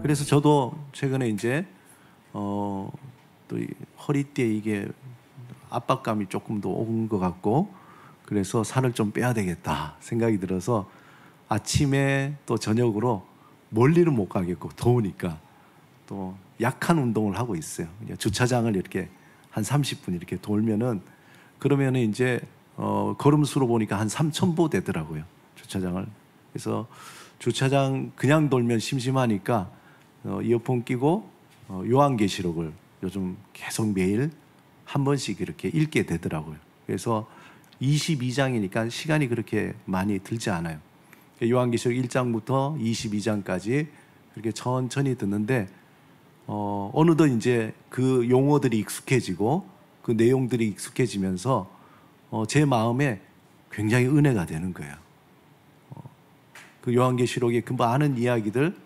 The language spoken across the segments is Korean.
그래서 저도 최근에 이제 또 허리띠에 이게 압박감이 조금 더 온 것 같고, 그래서 살을 좀 빼야 되겠다 생각이 들어서 아침에 또 저녁으로 멀리는 못 가겠고 더우니까 또 약한 운동을 하고 있어요. 주차장을 이렇게 한 30분 이렇게 돌면은, 그러면은 이제 걸음수로 보니까 한 3,000보 되더라고요, 주차장을. 그래서 주차장 그냥 돌면 심심하니까 이어폰 끼고 요한계시록을 요즘 계속 매일 한 번씩 이렇게 읽게 되더라고요. 그래서 22장이니까 시간이 그렇게 많이 들지 않아요. 요한계시록 1장부터 22장까지 그렇게 천천히 듣는데 어느덧 이제 그 용어들이 익숙해지고 그 내용들이 익숙해지면서 제 마음에 굉장히 은혜가 되는 거예요. 그 요한계시록의 그 많은 이야기들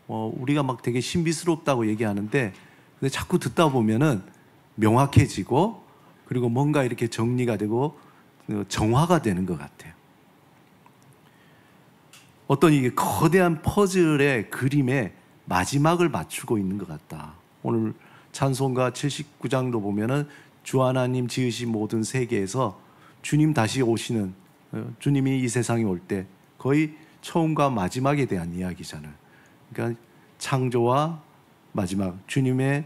우리가 막 되게 신비스럽다고 얘기하는데, 근데 자꾸 듣다 보면은 명확해지고, 그리고 뭔가 이렇게 정리가 되고 정화가 되는 것 같아요. 어떤 이게 거대한 퍼즐의 그림의 마지막을 맞추고 있는 것 같다. 오늘 찬송가 79장도 보면은 주 하나님 지으신 모든 세계에서 주님 다시 오시는, 주님이 이 세상에 올 때 거의 처음과 마지막에 대한 이야기잖아요. 그러니까 창조와 마지막, 주님의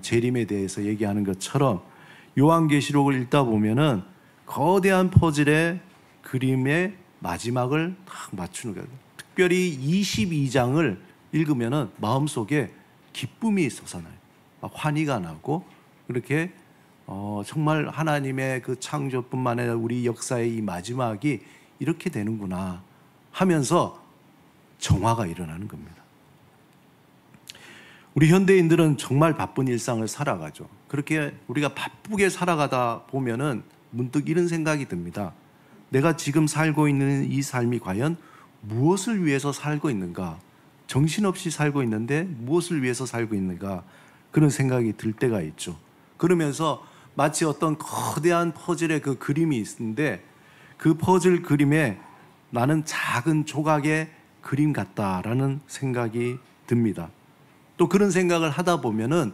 재림에 대해서 얘기하는 것처럼 요한계시록을 읽다 보면은 거대한 퍼즐의 그림의 마지막을 딱 맞추는 거예요. 특별히 22장을 읽으면은 마음속에 기쁨이 솟아나요. 환희가 나고, 그렇게 정말 하나님의 그 창조뿐만 아니라 우리 역사의 이 마지막이 이렇게 되는구나 하면서 정화가 일어나는 겁니다. 우리 현대인들은 정말 바쁜 일상을 살아가죠. 그렇게 우리가 바쁘게 살아가다 보면은 문득 이런 생각이 듭니다. 내가 지금 살고 있는 이 삶이 과연 무엇을 위해서 살고 있는가? 정신없이 살고 있는데 무엇을 위해서 살고 있는가? 그런 생각이 들 때가 있죠. 그러면서 마치 어떤 거대한 퍼즐의 그 그림이 있는데, 그 퍼즐 그림에 나는 작은 조각의 그림 같다라는 생각이 듭니다. 또 그런 생각을 하다 보면은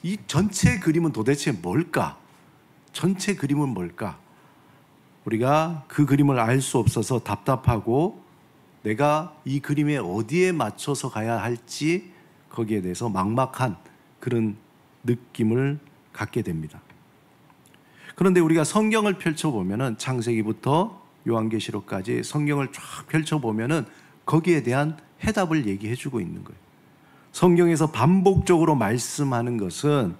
이 전체 그림은 도대체 뭘까? 전체 그림은 뭘까? 우리가 그 그림을 알 수 없어서 답답하고, 내가 이 그림에 어디에 맞춰서 가야 할지 거기에 대해서 막막한 그런 느낌을 갖게 됩니다. 그런데 우리가 성경을 펼쳐보면은 창세기부터 요한계시록까지 성경을 쫙 펼쳐보면은 거기에 대한 해답을 얘기해 주고 있는 거예요. 성경에서 반복적으로 말씀하는 것은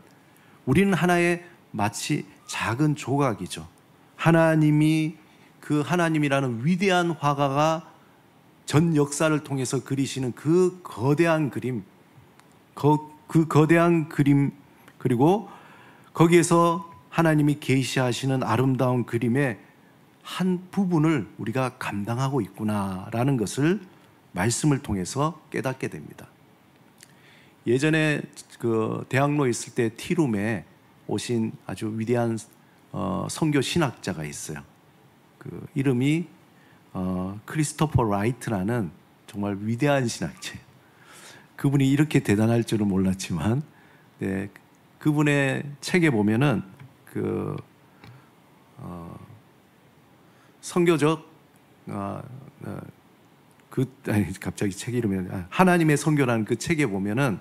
우리는 하나의 마치 작은 조각이죠. 하나님이, 그 하나님이라는 위대한 화가가 전 역사를 통해서 그리시는 그 거대한 그림, 그 거대한 그림, 그리고 거기에서 하나님이 계시하시는 아름다운 그림의 한 부분을 우리가 감당하고 있구나라는 것을 말씀을 통해서 깨닫게 됩니다. 예전에 그 대학로에 있을 때 티룸에 오신 아주 위대한 선교 신학자가 있어요. 그 이름이 크리스토퍼 라이트라는 정말 위대한 신학자예요. 그분이 이렇게 대단할 줄은 몰랐지만, 네, 그분의 책에 보면은 그 선교적 갑자기 책 이름이 하나님의 선교라는 그 책에 보면은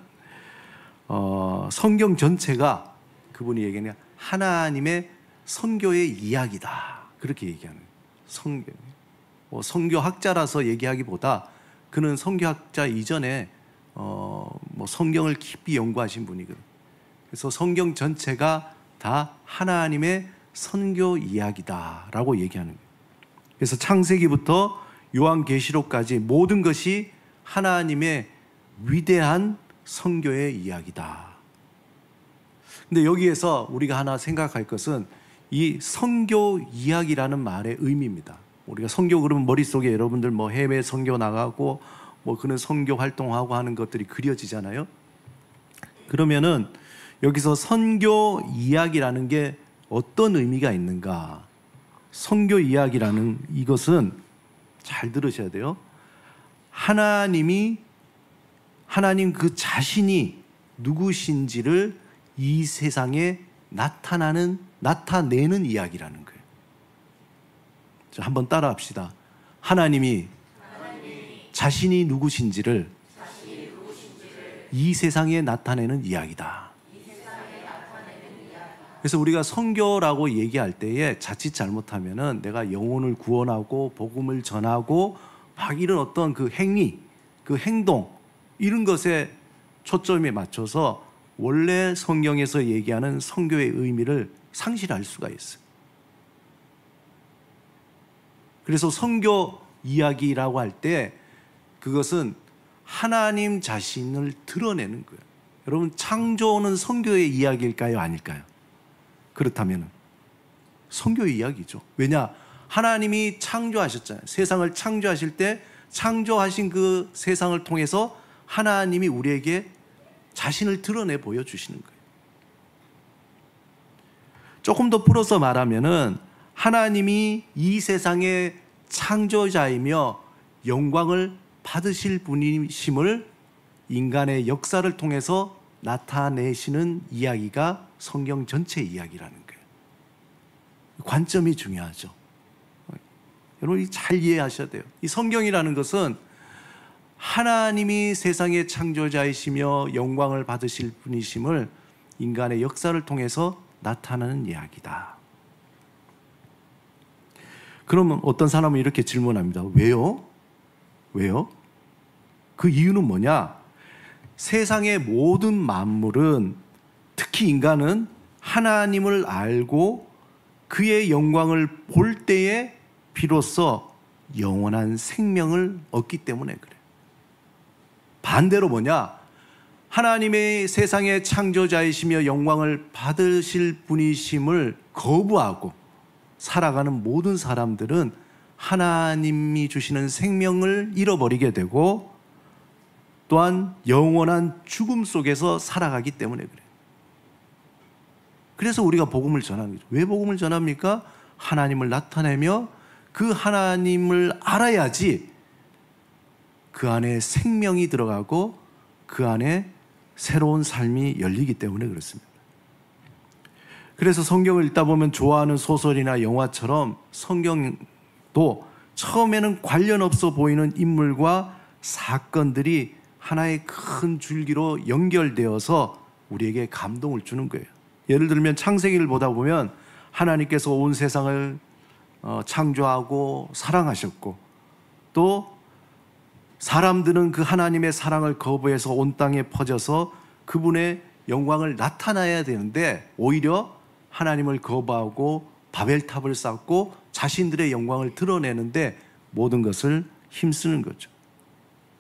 성경 전체가, 그분이 얘기하는 하나님의 선교의 이야기다, 그렇게 얘기하는 성경. 선교학자라서 얘기하기보다 그는 선교학자 이전에 성경을 깊이 연구하신 분이거든요. 그래서 성경 전체가 다 하나님의 선교 이야기다라고 얘기하는 거예요. 그래서 창세기부터 요한계시록까지 모든 것이 하나님의 위대한 선교의 이야기다. 근데 여기에서 우리가 하나 생각할 것은 이 선교 이야기라는 말의 의미입니다. 우리가 선교 그러면 머릿속에 여러분들 뭐 해외 선교 나가고 뭐 그런 선교 활동하고 하는 것들이 그려지잖아요. 그러면은 여기서 선교 이야기라는 게 어떤 의미가 있는가? 선교 이야기라는 이것은 잘 들으셔야 돼요. 하나님이 하나님 그 자신이 누구신지를 이 세상에 나타내는 이야기라는 거예요. 자, 한번 따라 합시다. 하나님이 자신이 누구신지를 이 세상에 나타내는 이야기다. 그래서 우리가 선교라고 얘기할 때에 자칫 잘못하면은 내가 영혼을 구원하고 복음을 전하고 막 이런 어떤 그 행위, 그 행동 이런 것에 초점에 맞춰서 원래 성경에서 얘기하는 선교의 의미를 상실할 수가 있어요. 그래서 선교 이야기라고 할 때 그것은 하나님 자신을 드러내는 거예요. 여러분, 창조는 선교의 이야기일까요? 아닐까요? 그렇다면 선교의 이야기죠. 왜냐? 하나님이 창조하셨잖아요. 세상을 창조하실 때 창조하신 그 세상을 통해서 하나님이 우리에게 자신을 드러내 보여주시는 거예요. 조금 더 풀어서 말하면은 하나님이 이 세상의 창조자이며 영광을 받으실 분이심을 인간의 역사를 통해서 나타내시는 이야기가 성경 전체 이야기라는 거예요. 관점이 중요하죠. 여러분이 잘 이해하셔야 돼요. 이 성경이라는 것은 하나님이 세상의 창조자이시며 영광을 받으실 분이심을 인간의 역사를 통해서 나타나는 이야기다. 그러면 어떤 사람은 이렇게 질문합니다. 왜요? 왜요? 그 이유는 뭐냐? 세상의 모든 만물은, 특히 인간은 하나님을 알고 그의 영광을 볼 때에 비로소 영원한 생명을 얻기 때문에 그래요. 반대로 뭐냐? 하나님의 세상의 창조자이시며 영광을 받으실 분이심을 거부하고 살아가는 모든 사람들은 하나님이 주시는 생명을 잃어버리게 되고 또한 영원한 죽음 속에서 살아가기 때문에 그래요. 그래서 우리가 복음을 전하는 거죠. 왜 복음을 전합니까? 하나님을 나타내며 그 하나님을 알아야지 그 안에 생명이 들어가고 그 안에 새로운 삶이 열리기 때문에 그렇습니다. 그래서 성경을 읽다 보면 좋아하는 소설이나 영화처럼 성경도 처음에는 관련 없어 보이는 인물과 사건들이 하나의 큰 줄기로 연결되어서 우리에게 감동을 주는 거예요. 예를 들면 창세기를 보다 보면 하나님께서 온 세상을 창조하고 사랑하셨고 또 사람들은 그 하나님의 사랑을 거부해서 온 땅에 퍼져서 그분의 영광을 나타내야 되는데 오히려 하나님을 거부하고 바벨탑을 쌓고 자신들의 영광을 드러내는데 모든 것을 힘쓰는 거죠.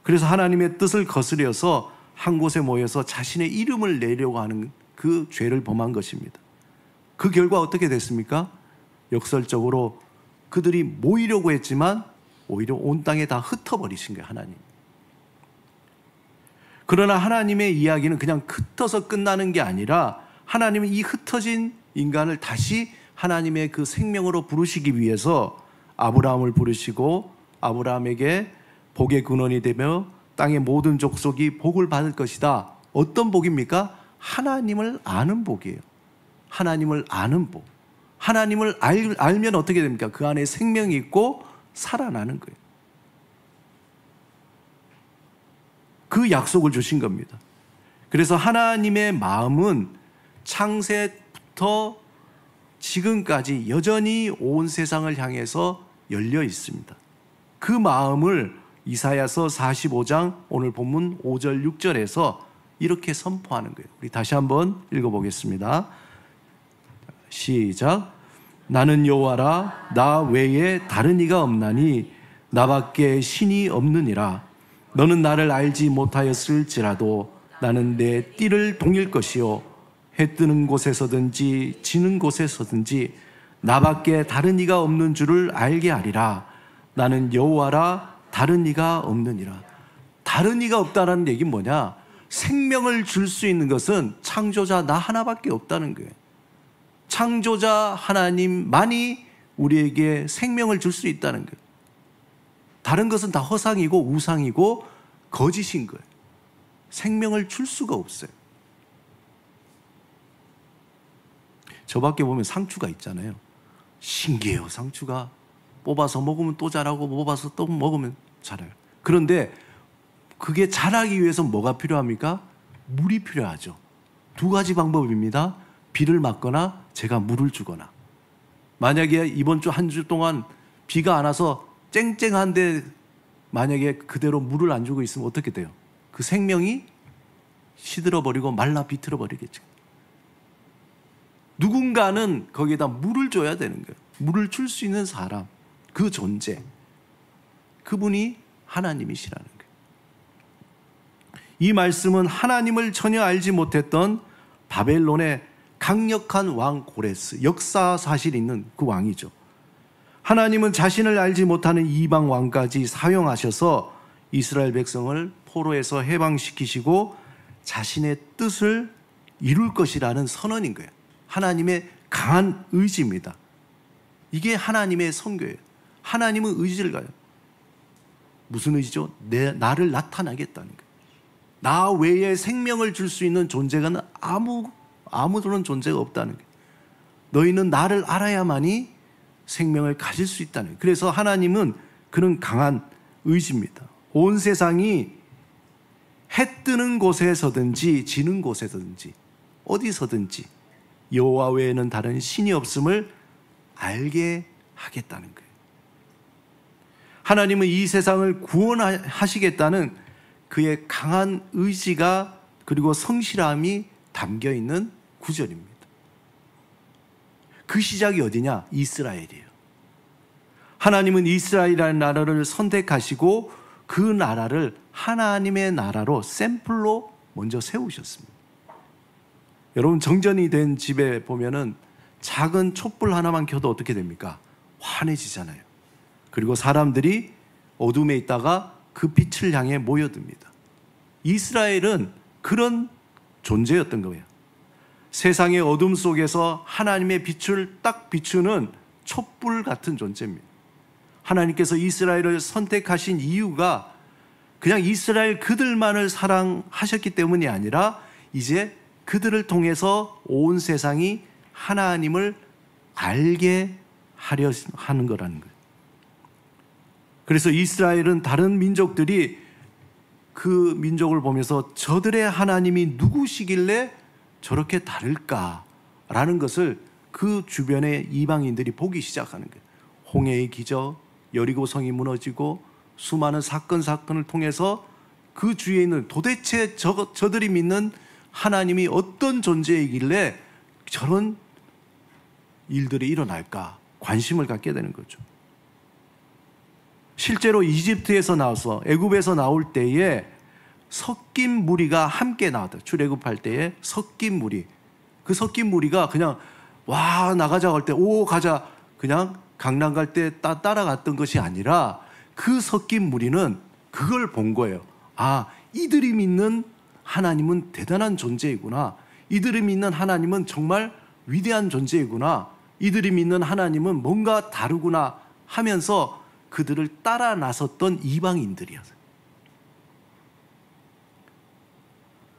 그래서 하나님의 뜻을 거스려서 한 곳에 모여서 자신의 이름을 내려고 하는 그 죄를 범한 것입니다. 그 결과 어떻게 됐습니까? 역설적으로 그들이 모이려고 했지만 오히려 온 땅에 다 흩어버리신 거예요, 하나님. 그러나 하나님의 이야기는 그냥 흩어서 끝나는 게 아니라 하나님은 이 흩어진 인간을 다시 하나님의 그 생명으로 부르시기 위해서 아브라함을 부르시고 아브라함에게 복의 근원이 되며 땅의 모든 족속이 복을 받을 것이다. 어떤 복입니까? 하나님을 아는 복이에요. 하나님을 아는 복. 하나님을 알면 어떻게 됩니까? 그 안에 생명이 있고 살아나는 거예요. 그 약속을 주신 겁니다. 그래서 하나님의 마음은 창세부터 지금까지 여전히 온 세상을 향해서 열려 있습니다. 그 마음을 이사야서 45장 오늘 본문 5절 6절에서 이렇게 선포하는 거예요. 우리 다시 한번 읽어보겠습니다. 시작. 나는 여호와라, 나 외에 다른 이가 없나니 나밖에 신이 없느니라. 너는 나를 알지 못하였을지라도 나는 내 띠를 동일 것이요 해 뜨는 곳에서든지 지는 곳에서든지 나밖에 다른 이가 없는 줄을 알게 하리라. 나는 여호와라, 다른 이가 없느니라. 다른 이가 없다는 얘기는 뭐냐? 생명을 줄 수 있는 것은 창조자 나 하나밖에 없다는 거예요. 창조자 하나님만이 우리에게 생명을 줄 수 있다는 거예요. 다른 것은 다 허상이고 우상이고 거짓인 거예요. 생명을 줄 수가 없어요. 저 밖에 보면 상추가 있잖아요. 신기해요. 상추가 뽑아서 먹으면 또 자라고 뽑아서 또 먹으면 자라요. 그런데 그게 자라기 위해서 뭐가 필요합니까? 물이 필요하죠. 두 가지 방법입니다. 비를 맞거나 제가 물을 주거나. 만약에 이번 주 한 주 동안 비가 안 와서 쨍쨍한데 만약에 그대로 물을 안 주고 있으면 어떻게 돼요? 그 생명이 시들어버리고 말라 비틀어버리겠죠. 누군가는 거기에다 물을 줘야 되는 거예요. 물을 줄 수 있는 사람, 그 존재, 그분이 하나님이시라는 거예요. 이 말씀은 하나님을 전혀 알지 못했던 바벨론의 강력한 왕 고레스, 역사 사실 있는 그 왕이죠. 하나님은 자신을 알지 못하는 이방 왕까지 사용하셔서 이스라엘 백성을 포로에서 해방시키시고 자신의 뜻을 이룰 것이라는 선언인 거예요. 하나님의 강한 의지입니다. 이게 하나님의 선교예요. 하나님은 의지를 가요. 무슨 의지죠? 나를 나타나겠다는 거예요. 나 외에 생명을 줄 수 있는 존재가 아무런 존재가 없다는 거예요. 너희는 나를 알아야만이 생명을 가질 수 있다는 거예요. 그래서 하나님은 그런 강한 의지입니다. 온 세상이 해 뜨는 곳에서든지 지는 곳에서든지 어디서든지 여호와 외에는 다른 신이 없음을 알게 하겠다는 거예요. 하나님은 이 세상을 구원하시겠다는 그의 강한 의지가 그리고 성실함이 담겨 있는 구절입니다. 그 시작이 어디냐? 이스라엘이에요. 하나님은 이스라엘이라는 나라를 선택하시고 그 나라를 하나님의 나라로 샘플로 먼저 세우셨습니다. 여러분, 정전이 된 집에 보면은 작은 촛불 하나만 켜도 어떻게 됩니까? 환해지잖아요. 그리고 사람들이 어둠에 있다가 그 빛을 향해 모여듭니다. 이스라엘은 그런 존재였던 거예요. 세상의 어둠 속에서 하나님의 빛을 딱 비추는 촛불 같은 존재입니다. 하나님께서 이스라엘을 선택하신 이유가 그냥 이스라엘 그들만을 사랑하셨기 때문이 아니라 이제 그들을 통해서 온 세상이 하나님을 알게 하려 하는 거라는 거예요. 그래서 이스라엘은 다른 민족들이 그 민족을 보면서 저들의 하나님이 누구시길래 저렇게 다를까라는 것을 그 주변의 이방인들이 보기 시작하는 거예요. 홍해의 기적, 여리고성이 무너지고 수많은 사건을 통해서 그 주위에 있는 도대체 저들이 믿는 하나님이 어떤 존재이길래 저런 일들이 일어날까 관심을 갖게 되는 거죠. 실제로 이집트에서 나와서 애굽에서 나올 때에 섞인 무리가 함께 나왔다. 출애굽할 때에 섞인 무리. 그 섞인 무리가 그냥 와 나가자고 할 때 오 가자 그냥 강남 갈 때 따라갔던 것이 아니라 그 섞인 무리는 그걸 본 거예요. 아, 이들이 믿는 하나님은 대단한 존재이구나. 이들이 믿는 하나님은 정말 위대한 존재이구나. 이들이 믿는 하나님은 뭔가 다르구나 하면서 그들을 따라 나섰던 이방인들이었어요.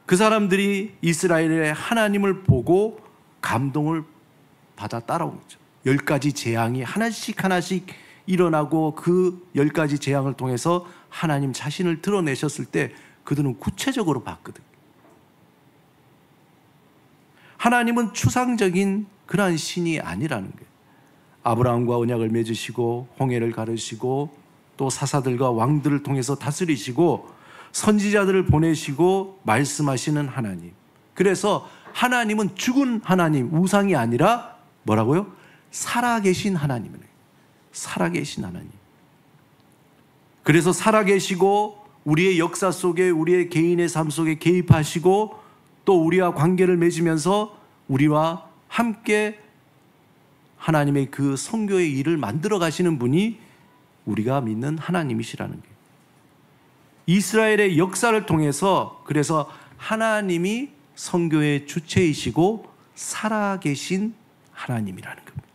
그 사람들이 이스라엘의 하나님을 보고 감동을 받아 따라온 거죠. 10가지 재앙이 하나씩 일어나고 그 10가지 재앙을 통해서 하나님 자신을 드러내셨을 때 그들은 구체적으로 봤거든. 하나님은 추상적인 그러한 신이 아니라는 거예요. 아브라함과 언약을 맺으시고 홍해를 가르시고 또 사사들과 왕들을 통해서 다스리시고 선지자들을 보내시고 말씀하시는 하나님. 그래서 하나님은 죽은 하나님, 우상이 아니라 뭐라고요? 살아계신 하나님이에요. 살아계신 하나님. 그래서 살아계시고 우리의 역사 속에 우리의 개인의 삶 속에 개입하시고 또 우리와 관계를 맺으면서 우리와 함께 하나님의 그 선교의 일을 만들어 가시는 분이 우리가 믿는 하나님이시라는 거예요. 이스라엘의 역사를 통해서 그래서 하나님이 선교의 주체이시고 살아계신 하나님이라는 겁니다.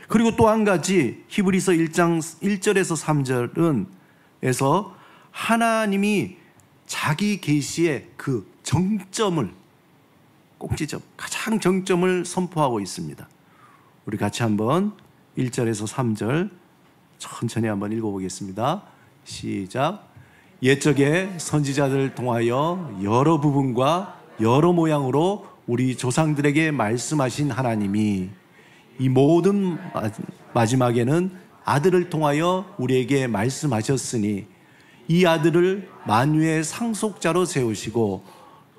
그리고 또 한 가지 히브리서 1장 1절에서 3절은 에서 하나님이 자기 계시의 그 정점을, 꼭지점, 가장 정점을 선포하고 있습니다. 우리 같이 한번 1절에서 3절 천천히 한번 읽어보겠습니다. 시작. 옛적에 선지자들을 통하여 여러 부분과 여러 모양으로 우리 조상들에게 말씀하신 하나님이 이 모든 마지막에는 아들을 통하여 우리에게 말씀하셨으니 이 아들을 만유의 상속자로 세우시고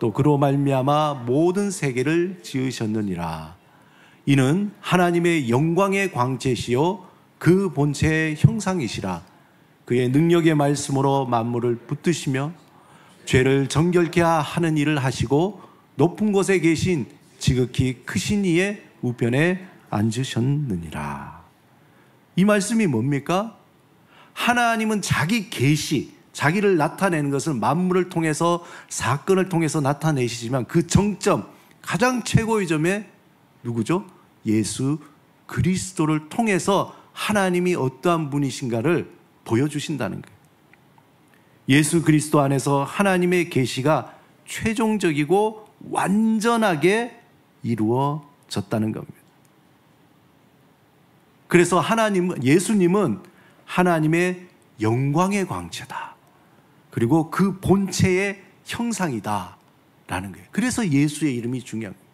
또 그로 말미암아 모든 세계를 지으셨느니라. 이는 하나님의 영광의 광채시요 그 본체의 형상이시라. 그의 능력의 말씀으로 만물을 붙드시며 죄를 정결케 하는 일을 하시고 높은 곳에 계신 지극히 크신 이의 우편에 앉으셨느니라. 이 말씀이 뭡니까? 하나님은 자기 계시, 자기를 나타내는 것은 만물을 통해서, 사건을 통해서 나타내시지만 그 정점, 가장 최고의 점에 누구죠? 예수 그리스도를 통해서 하나님이 어떠한 분이신가를 보여주신다는 거예요. 예수 그리스도 안에서 하나님의 계시가 최종적이고 완전하게 이루어졌다는 겁니다. 그래서 예수님은 하나님의 영광의 광채다. 그리고 그 본체의 형상이다 라는 거예요. 그래서 예수의 이름이 중요한 거예요.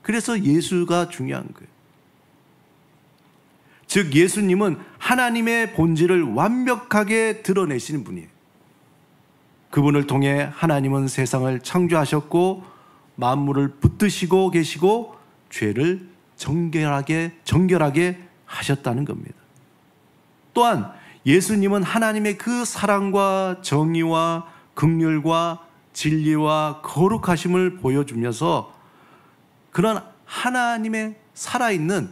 그래서 예수가 중요한 거예요. 즉 예수님은 하나님의 본질을 완벽하게 드러내시는 분이에요. 그분을 통해 하나님은 세상을 창조하셨고 만물을 붙드시고 계시고 죄를 정결하게 하셨다는 겁니다. 또한 예수님은 하나님의 그 사랑과 정의와 긍휼과 진리와 거룩하심을 보여주면서 그런 하나님의 살아있는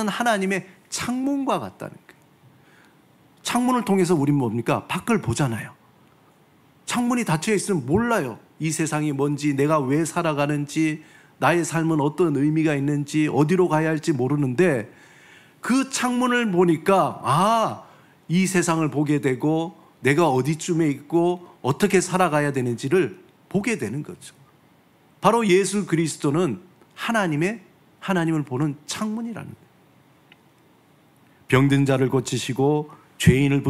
하나님의 창문과 같다는 거예요. 창문을 통해서 우리는 뭡니까? 밖을 보잖아요. 창문이 닫혀 있으면 몰라요. 이 세상이 뭔지, 내가 왜 살아가는지, 나의 삶은 어떤 의미가 있는지, 어디로 가야 할지 모르는데 그 창문을 보니까 이 세상을 보게 되고 내가 어디쯤에 있고 어떻게 살아가야 되는지를 보게 되는 거죠. 바로 예수 그리스도는 하나님을 보는 창문이라는 거예요. 병든 자를 고치시고 죄인을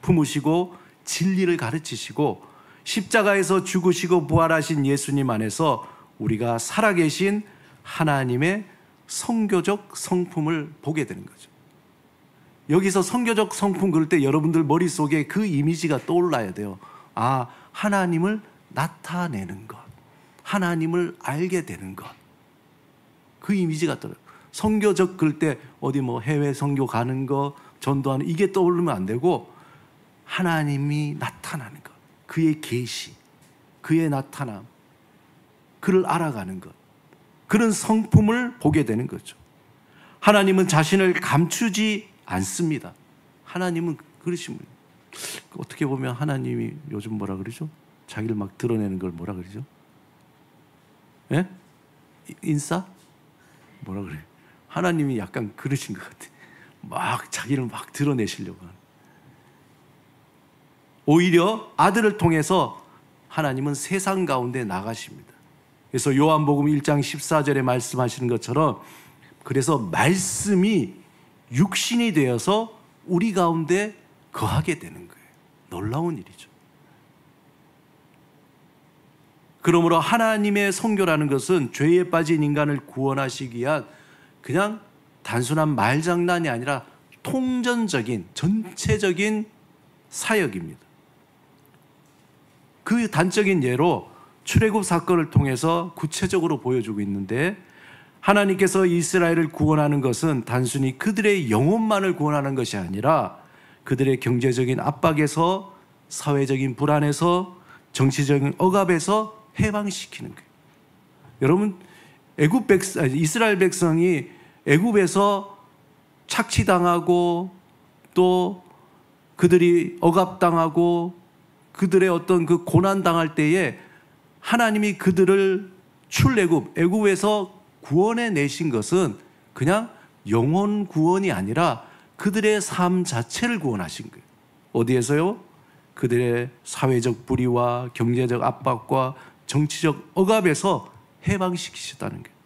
품으시고 진리를 가르치시고 십자가에서 죽으시고 부활하신 예수님 안에서 우리가 살아계신 하나님의 성교적 성품을 보게 되는 거죠. 여기서 성교적 성품 그럴 때 여러분들 머릿속에 그 이미지가 떠올라야 돼요. 하나님을 나타내는 것, 하나님을 알게 되는 것, 그 이미지가 떠올라요. 성교적 그럴 때 어디 해외 선교 가는 거, 전도하는 이게 떠오르면 안 되고 하나님이 나타나는 것, 그의 계시, 그의 나타남, 그를 알아가는 것, 그런 성품을 보게 되는 거죠. 하나님은 자신을 감추지 않습니다. 하나님은 그러신 분. 어떻게 보면 하나님이 요즘 뭐라 그러죠? 자기를 막 드러내는 걸 뭐라 그러죠? 예? 인싸? 뭐라 그래요? 하나님이 약간 그러신 것 같아요. 막 자기를 막 드러내시려고 하는. 오히려 아들을 통해서 하나님은 세상 가운데 나가십니다. 그래서 요한복음 1장 14절에 말씀하시는 것처럼 그래서 말씀이 육신이 되어서 우리 가운데 거하게 되는 거예요. 놀라운 일이죠. 그러므로 하나님의 성교라는 것은 죄에 빠진 인간을 구원하시기 위한 그냥 단순한 말장난이 아니라 통전적인, 전체적인 사역입니다. 그 단적인 예로 출애굽 사건을 통해서 구체적으로 보여주고 있는데, 하나님께서 이스라엘을 구원하는 것은 단순히 그들의 영혼만을 구원하는 것이 아니라 그들의 경제적인 압박에서, 사회적인 불안에서, 정치적인 억압에서 해방시키는 거예요. 여러분, 이스라엘 백성이 애굽에서 착취당하고 또 그들이 억압당하고 그들의 어떤 그 고난당할 때에 하나님이 그들을 애굽에서 구원해 내신 것은 그냥 영혼 구원이 아니라 그들의 삶 자체를 구원하신 거예요. 어디에서요? 그들의 사회적 불의와 경제적 압박과 정치적 억압에서 해방시키셨다는 거예요.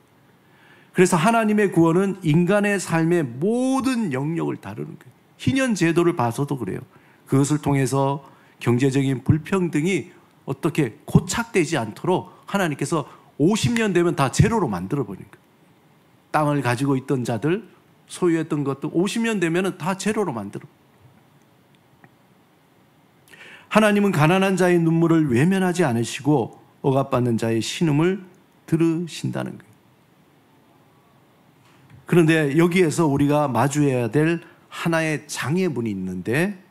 그래서 하나님의 구원은 인간의 삶의 모든 영역을 다루는 거예요. 희년 제도를 봐서도 그래요. 그것을 통해서 경제적인 불평등이 어떻게 고착되지 않도록 하나님께서 50년 되면 다 제로로 만들어버린 거예요. 땅을 가지고 있던 자들, 소유했던 것도 50년 되면 다 제로로 만들어. 하나님은 가난한 자의 눈물을 외면하지 않으시고 억압받는 자의 신음을 들으신다는 거예요. 그런데 여기에서 우리가 마주해야 될 하나의 장애물이 있는데,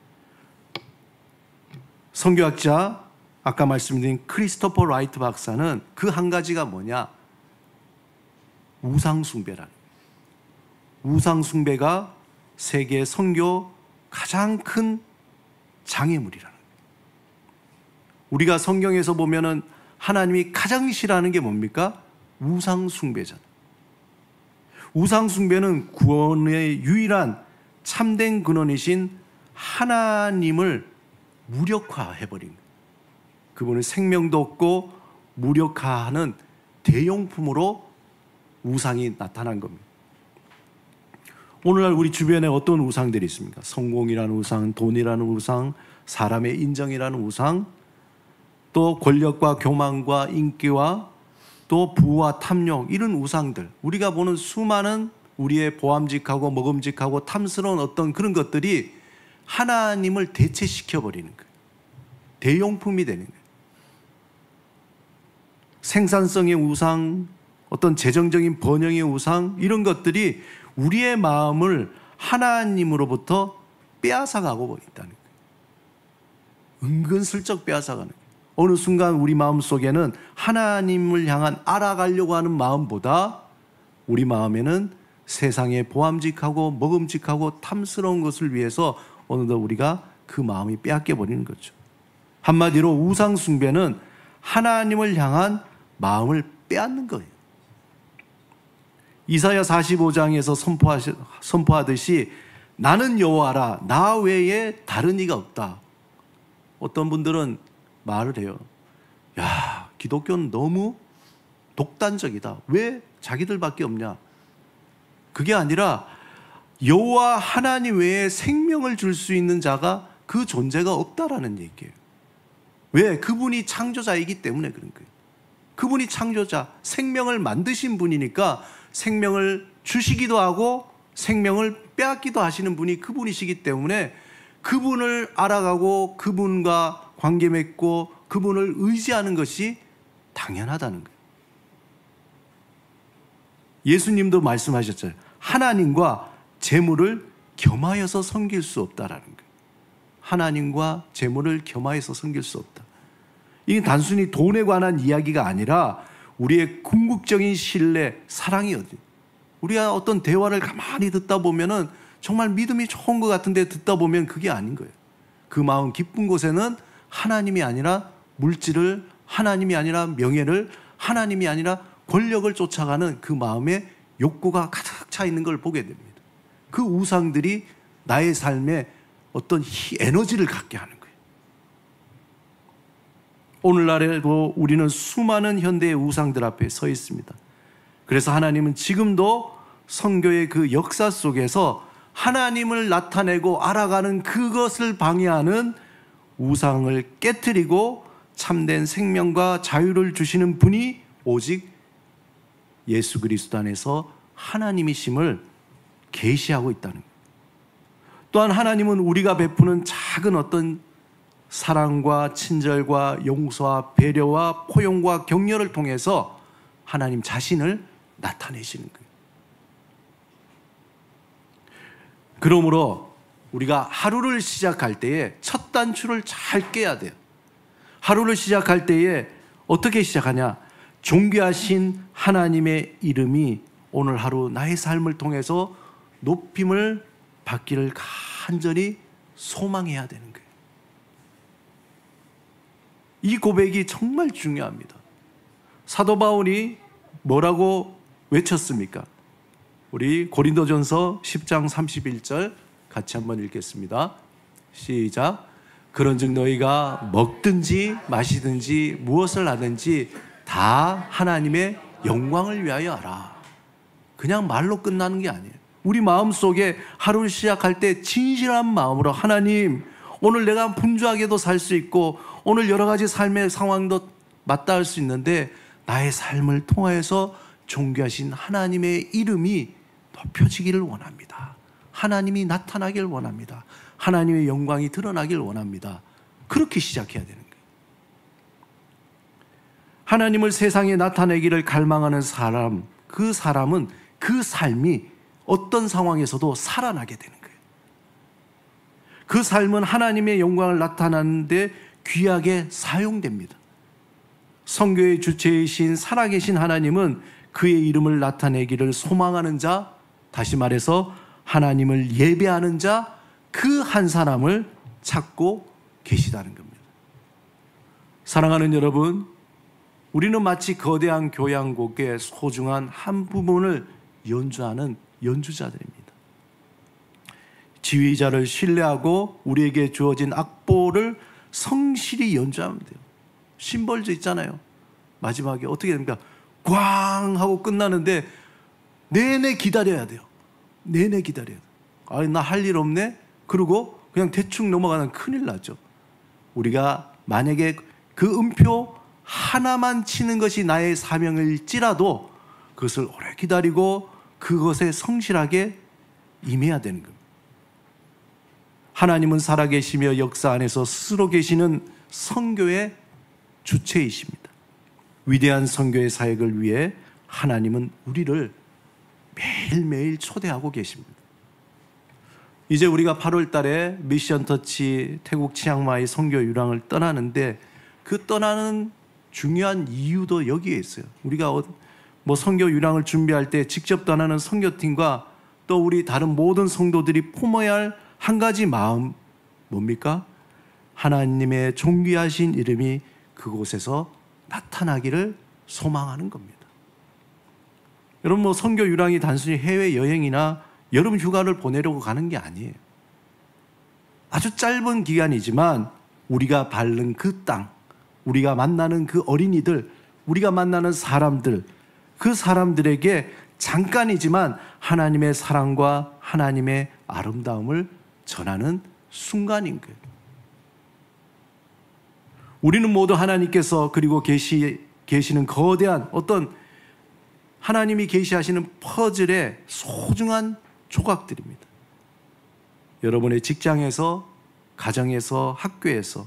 선교학자 아까 말씀드린 크리스토퍼 라이트 박사는 그 한 가지가 뭐냐? 우상숭배라는 거예요. 우상숭배가 세계 선교 가장 큰 장애물이라는 거예요. 우리가 성경에서 보면은 하나님이 가장 싫어하는 게 뭡니까? 우상숭배잖아요. 우상숭배는 구원의 유일한 참된 근원이신 하나님을 무력화해버린 거예요. 그분의 생명도 없고 무력화하는 대용품으로 우상이 나타난 겁니다. 오늘날 우리 주변에 어떤 우상들이 있습니까? 성공이라는 우상, 돈이라는 우상, 사람의 인정이라는 우상, 또 권력과 교만과 인기와 또 부와 탐욕, 이런 우상들, 우리가 보는 수많은 우리의 보암직하고 먹음직하고 탐스러운 어떤 그런 것들이 하나님을 대체시켜버리는 거예요. 대용품이 되는 거예요. 생산성의 우상, 어떤 재정적인 번영의 우상, 이런 것들이 우리의 마음을 하나님으로부터 빼앗아가고 있다는 거예요. 은근슬쩍 빼앗아가는 거예요. 어느 순간 우리 마음 속에는 하나님을 향한 알아가려고 하는 마음보다 우리 마음에는 세상의 보암직하고 먹음직하고 탐스러운 것을 위해서 어느덧 우리가 그 마음이 빼앗겨버리는 거죠. 한마디로 우상숭배는 하나님을 향한 마음을 빼앗는 거예요. 이사야 45장에서 선포하듯이 나는 여호와라, 나 외에 다른 이가 없다. 어떤 분들은 말을 해요. 야, 기독교는 너무 독단적이다. 왜 자기들밖에 없냐? 그게 아니라 여호와 하나님 외에 생명을 줄 수 있는 자가 그 존재가 없다라는 얘기예요. 왜? 그분이 창조자이기 때문에 그런 거예요. 그분이 창조자, 생명을 만드신 분이니까 생명을 주시기도 하고 생명을 빼앗기도 하시는 분이 그분이시기 때문에 그분을 알아가고 그분과 관계 맺고 그분을 의지하는 것이 당연하다는 거예요. 예수님도 말씀하셨잖아요. 하나님과 재물을 겸하여서 섬길 수 없다라는 거예요. 하나님과 재물을 겸하여서 섬길 수 없다. 이게 단순히 돈에 관한 이야기가 아니라 우리의 궁극적인 신뢰, 사랑이 어디? 우리가 어떤 대화를 가만히 듣다 보면은 정말 믿음이 좋은 것 같은데 듣다 보면 그게 아닌 거예요. 그 마음 깊은 곳에는 하나님이 아니라 물질을, 하나님이 아니라 명예를, 하나님이 아니라 권력을 쫓아가는 그 마음의 욕구가 가득 차 있는 걸 보게 됩니다. 그 우상들이 나의 삶에 어떤 에너지를 갖게 하는 거예요. 오늘날에도 우리는 수많은 현대의 우상들 앞에 서 있습니다. 그래서 하나님은 지금도 선교의 그 역사 속에서 하나님을 나타내고 알아가는 그것을 방해하는 우상을 깨트리고 참된 생명과 자유를 주시는 분이 오직 예수 그리스도 안에서 하나님이심을 계시하고 있다는 거예요. 또한 하나님은 우리가 베푸는 작은 어떤 사랑과 친절과 용서와 배려와 포용과 격려를 통해서 하나님 자신을 나타내시는 거예요. 그러므로 우리가 하루를 시작할 때에 첫 단추를 잘 깨야 돼요. 하루를 시작할 때에 어떻게 시작하냐? 존귀하신 하나님의 이름이 오늘 하루 나의 삶을 통해서 높임을 받기를 간절히 소망해야 되는 거예요. 이 고백이 정말 중요합니다. 사도 바울이 뭐라고 외쳤습니까? 우리 고린도전서 10장 31절 같이 한번 읽겠습니다. 시작. 그런즉 너희가 먹든지 마시든지 무엇을 하든지 다 하나님의 영광을 위하여 하라. 그냥 말로 끝나는 게 아니에요. 우리 마음속에 하루를 시작할 때 진실한 마음으로 하나님, 오늘 내가 분주하게도 살 수 있고 오늘 여러 가지 삶의 상황도 맞닿을 수 있는데 나의 삶을 통하여서 존귀하신 하나님의 이름이 높여지기를 원합니다. 하나님이 나타나길 원합니다. 하나님의 영광이 드러나길 원합니다. 그렇게 시작해야 되는 거예요. 하나님을 세상에 나타내기를 갈망하는 사람, 그 사람은 그 삶이 어떤 상황에서도 살아나게 되는 거예요. 그 삶은 하나님의 영광을 나타내는데 귀하게 사용됩니다. 선교의 주체이신 살아계신 하나님은 그의 이름을 나타내기를 소망하는 자, 다시 말해서 하나님을 예배하는 자, 그 한 사람을 찾고 계시다는 겁니다. 사랑하는 여러분, 우리는 마치 거대한 교향곡의 소중한 한 부분을 연주하는 연주자들입니다. 지휘자를 신뢰하고 우리에게 주어진 악보를 성실히 연주하면 돼요. 심벌즈 있잖아요. 마지막에 어떻게 됩니까? 꽝 하고 끝나는데 내내 기다려야 돼요. 내내 기다려야 돼요. 아, 나 할 일 없네? 그러고 그냥 대충 넘어가면 큰일 나죠. 우리가 만약에 그 음표 하나만 치는 것이 나의 사명일지라도 그것을 오래 기다리고 그것에 성실하게 임해야 되는 겁니다. 하나님은 살아계시며 역사 안에서 스스로 계시는 선교의 주체이십니다. 위대한 선교의 사역을 위해 하나님은 우리를 매일매일 초대하고 계십니다. 이제 우리가 8월 달에 미션 터치 태국 치앙마이 선교 유랑을 떠나는데 그 떠나는 중요한 이유도 여기에 있어요. 우리가 선교 유랑을 준비할 때 직접 떠나는 선교팀과 또 우리 다른 모든 성도들이 품어야 할 한 가지 마음, 뭡니까? 하나님의 존귀하신 이름이 그곳에서 나타나기를 소망하는 겁니다. 여러분, 선교 유랑이 단순히 해외여행이나 여름 휴가를 보내려고 가는 게 아니에요. 아주 짧은 기간이지만 우리가 밟는 그 땅, 우리가 만나는 그 어린이들, 우리가 만나는 사람들, 그 사람들에게 잠깐이지만 하나님의 사랑과 하나님의 아름다움을 전하는 순간인 거예요. 우리는 모두 하나님께서 그리고 계시는 거대한 어떤 하나님이 계시하시는 퍼즐의 소중한 조각들입니다. 여러분의 직장에서, 가정에서, 학교에서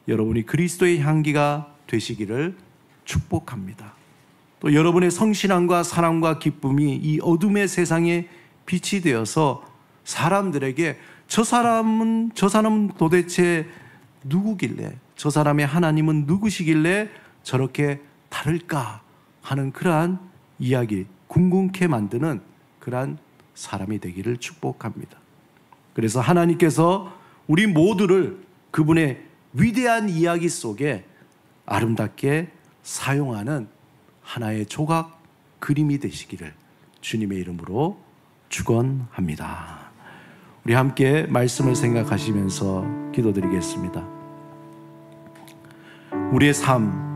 여러분이 그리스도의 향기가 되시기를 축복합니다. 또 여러분의 성실함과 사랑과 기쁨이 이 어둠의 세상에 빛이 되어서 사람들에게 저 사람은 도대체 누구길래, 저 사람의 하나님은 누구시길래 저렇게 다를까 하는 그러한 이야기, 궁금케 만드는 그러한 사람이 되기를 축복합니다. 그래서 하나님께서 우리 모두를 그분의 위대한 이야기 속에 아름답게 사용하는 하나의 조각 그림이 되시기를 주님의 이름으로 축원합니다. 우리 함께 말씀을 생각하시면서 기도드리겠습니다. 우리의 삶,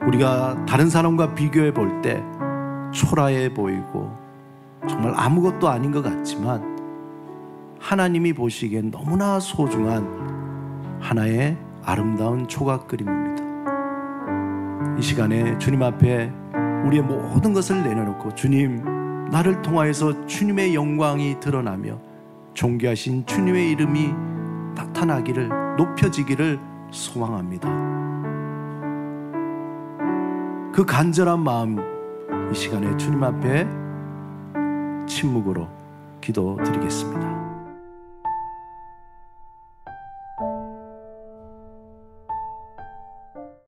우리가 다른 사람과 비교해 볼 때 초라해 보이고 정말 아무것도 아닌 것 같지만 하나님이 보시기엔 너무나 소중한 하나의 아름다운 조각 그림입니다. 이 시간에 주님 앞에 우리의 모든 것을 내려놓고 주님, 나를 통하여서 주님의 영광이 드러나며 존귀하신 주님의 이름이 나타나기를, 높여지기를 소망합니다. 그 간절한 마음, 이 시간에 주님 앞에 침묵으로 기도드리겠습니다.